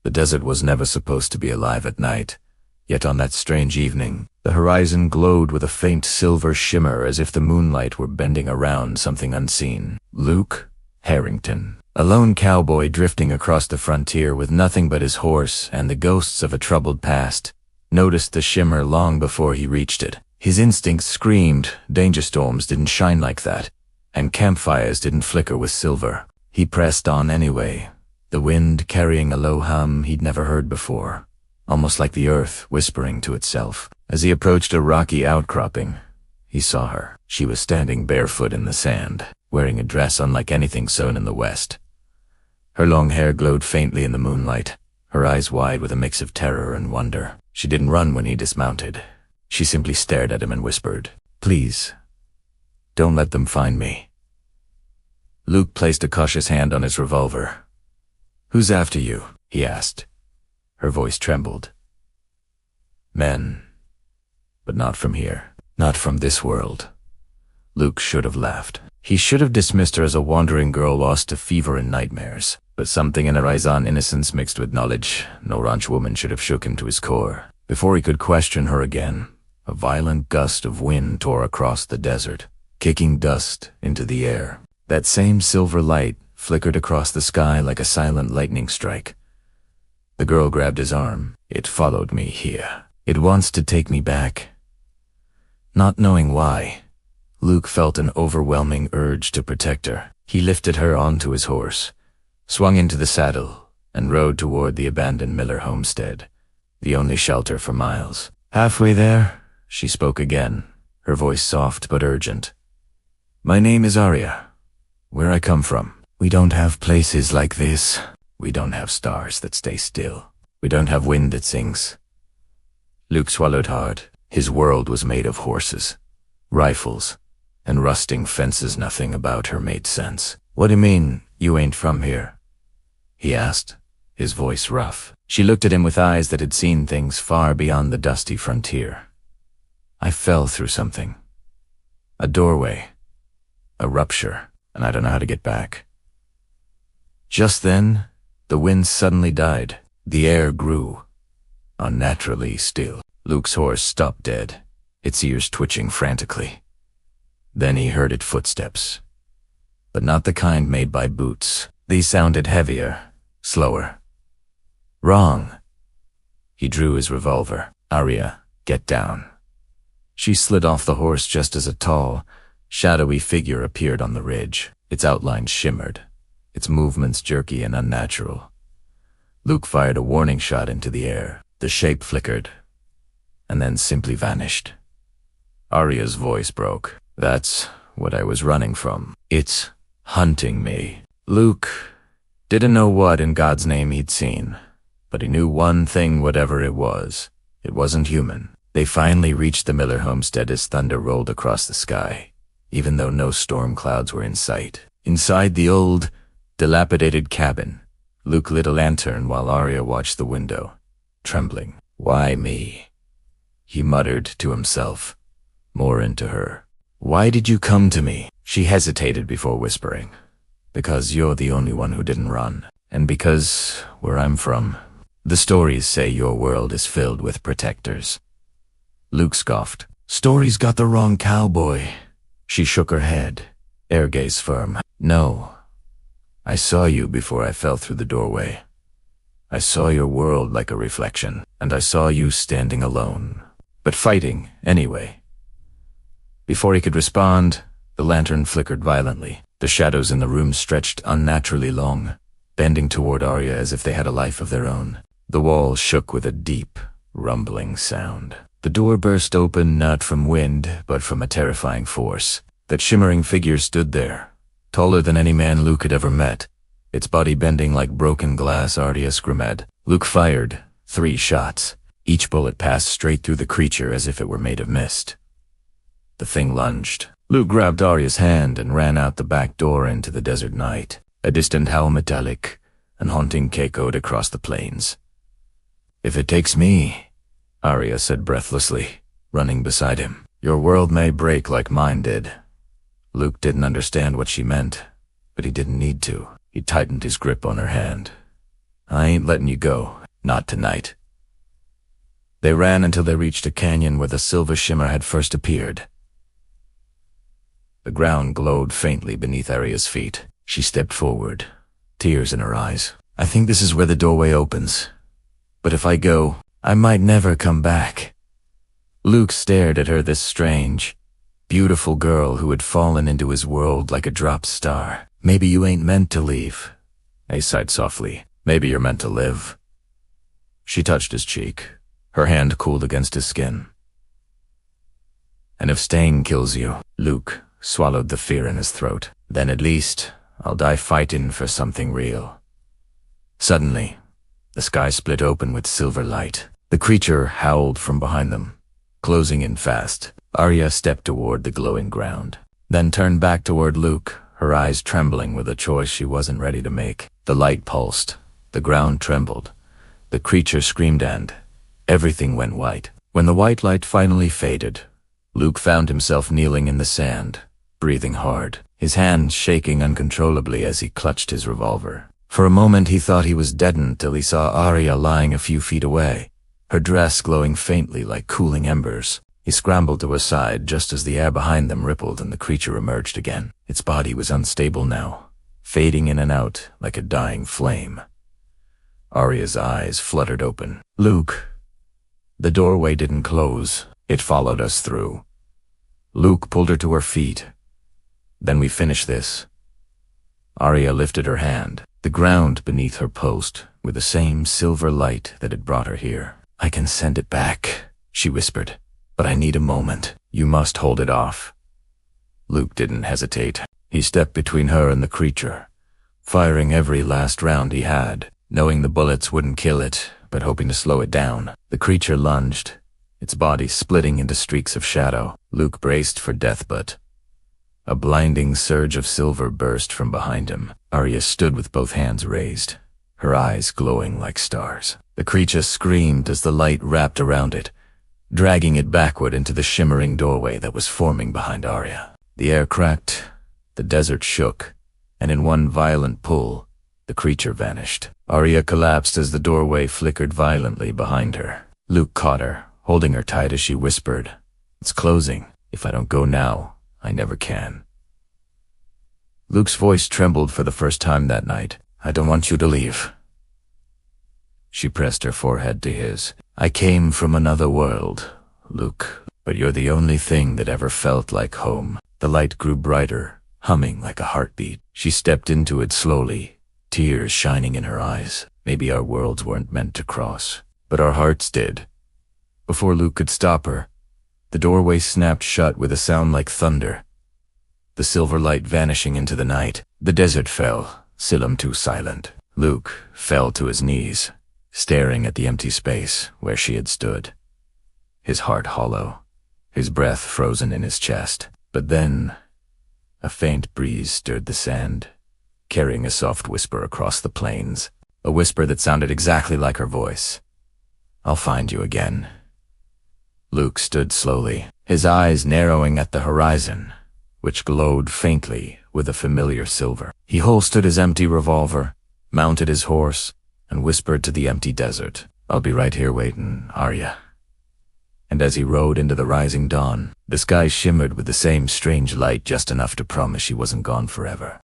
The desert was never supposed to be alive at night, yet on that strange evening, the horizon glowed with a faint silver shimmer as if the moonlight were bending around something unseen. Luke Harrington, a lone cowboy drifting across the frontier with nothing but his horse and the ghosts of a troubled past, noticed the shimmer long before he reached it. His instincts screamed danger storms didn't shine like that, and campfires didn't flicker with silver. He pressed on anyway, the wind carrying a low hum he'd never heard before, almost like the earth whispering to itself. As he approached a rocky outcropping, he saw her. She was standing barefoot in the sand, wearing a dress unlike anything sewn in the West. Her long hair glowed faintly in the moonlight, her eyes wide with a mix of terror and wonder. She didn't run when he dismounted. She simply stared at him and whispered, "Please, don't let them find me." Luke placed a cautious hand on his revolver. "Who's after you?" he asked. Her voice trembled. "Men, but not from here, not from this world." Luke should have laughed. He should have dismissed her as a wandering girl lost to fever and nightmares. But something in her eyes on innocence mixed with knowledge no ranch woman should have shook him to his core. Before he could question her again, a violent gust of wind tore across the desert, kicking dust into the air. That same silver light flickered across the sky like a silent lightning strike. The girl grabbed his arm. "It followed me here. It wants to take me back." Not knowing why, Luke felt an overwhelming urge to protect her. He lifted her onto his horse, swung into the saddle, and rode toward the abandoned Miller homestead, the only shelter for miles. Halfway there, she spoke again, her voice soft but urgent. "My name is Arya. Where I come from, we don't have places like this. We don't have stars that stay still. We don't have wind that sings." Luke swallowed hard. His world was made of horses, rifles, and rusting fences. Nothing about her made sense. "What do you mean, you ain't from here?" he asked, his voice rough. She looked at him with eyes that had seen things far beyond the dusty frontier. "I fell through something. A doorway. A rupture, and I don't know how to get back." Just then, the wind suddenly died. The air grew, unnaturally still. Luke's horse stopped dead, its ears twitching frantically. Then he heard its footsteps, but not the kind made by boots. These sounded heavier, slower. "Wrong." He drew his revolver. "Arya, get down." She slid off the horse just as a tall, shadowy figure appeared on the ridge. Its outlines shimmered, its movements jerky and unnatural. Luke fired a warning shot into the air. The shape flickered, and then simply vanished. Arya's voice broke. "That's what I was running from. It's hunting me." Luke didn't know what in God's name he'd seen, but he knew one thing, whatever it was. It wasn't human. They finally reached the Miller homestead as thunder rolled across the sky, even though no storm clouds were in sight. Inside the old, dilapidated cabin, Luke lit a lantern while Arya watched the window, trembling. "Why me?" he muttered to himself, more into her. "Why did you come to me?" She hesitated before whispering. "Because you're the only one who didn't run. And because, where I'm from, the stories say your world is filled with protectors." Luke scoffed. "Stories got the wrong cowboy." She shook her head, air gaze firm. "No. I saw you before I fell through the doorway. I saw your world like a reflection, and I saw you standing alone, but fighting anyway." Before he could respond, the lantern flickered violently. The shadows in the room stretched unnaturally long, bending toward Arya as if they had a life of their own. The wall shook with a deep, rumbling sound. The door burst open not from wind, but from a terrifying force. That shimmering figure stood there, taller than any man Luke had ever met, its body bending like broken glass. Arya screamed. Luke fired 3 shots. Each bullet passed straight through the creature as if it were made of mist. The thing lunged. Luke grabbed Arya's hand and ran out the back door into the desert night. A distant howl, metallic and haunting, echoed across the plains. "If it takes me," Arya said breathlessly, running beside him, "your world may break like mine did." Luke didn't understand what she meant, but he didn't need to. He tightened his grip on her hand. I ain't letting you go. Not tonight. They ran until they reached a canyon where the silver shimmer had first appeared. The ground glowed faintly beneath Arya's feet. She stepped forward, tears in her eyes. I think this is where the doorway opens. But if I go, I might never come back. Luke stared at her, this strange, beautiful girl who had fallen into his world like a dropped star. Maybe you ain't meant to leave. He sighed softly. Maybe you're meant to live. She touched his cheek. Her hand cooled against his skin. And if staying kills you, Luke swallowed the fear in his throat, then at least I'll die fighting for something real. Suddenly, the sky split open with silver light. The creature howled from behind them, closing in fast. Arya stepped toward the glowing ground, then turned back toward Luke, her eyes trembling with a choice she wasn't ready to make. The light pulsed, the ground trembled, the creature screamed, and everything went white. When the white light finally faded, Luke found himself kneeling in the sand, breathing hard, his hands shaking uncontrollably as he clutched his revolver. For a moment he thought he was deadened till he saw Arya lying a few feet away, her dress glowing faintly like cooling embers. He scrambled to her side just as the air behind them rippled and the creature emerged again. Its body was unstable now, fading in and out like a dying flame. Arya's eyes fluttered open. Luke. The doorway didn't close. It followed us through. Luke pulled her to her feet. Then we finish this. Arya lifted her hand. The ground beneath her post with the same silver light that had brought her here. I can send it back, she whispered. But I need a moment. You must hold it off. Luke didn't hesitate. He stepped between her and the creature, firing every last round he had, knowing the bullets wouldn't kill it, but hoping to slow it down. The creature lunged, its body splitting into streaks of shadow. Luke braced for death, but a blinding surge of silver burst from behind him. Arya stood with both hands raised, her eyes glowing like stars. The creature screamed as the light wrapped around it, dragging it backward into the shimmering doorway that was forming behind Arya. The air cracked, the desert shook, and in one violent pull, the creature vanished. Arya collapsed as the doorway flickered violently behind her. Luke caught her, holding her tight as she whispered, "It's closing. If I don't go now, I never can." Luke's voice trembled for the first time that night. "I don't want you to leave." She pressed her forehead to his. "I came from another world, Luke, but you're the only thing that ever felt like home." The light grew brighter, humming like a heartbeat. She stepped into it slowly, tears shining in her eyes. Maybe our worlds weren't meant to cross, but our hearts did. Before Luke could stop her, the doorway snapped shut with a sound like thunder, the silver light vanishing into the night. The desert fell, Silam too silent. Luke fell to his knees, staring at the empty space where she had stood, his heart hollow, his breath frozen in his chest. But then, a faint breeze stirred the sand, carrying a soft whisper across the plains, a whisper that sounded exactly like her voice. "I'll find you again." Luke stood slowly, his eyes narrowing at the horizon, which glowed faintly with a familiar silver. He holstered his empty revolver, mounted his horse, and whispered to the empty desert, "I'll be right here waiting, Arya." And as he rode into the rising dawn, the sky shimmered with the same strange light, just enough to promise she wasn't gone forever.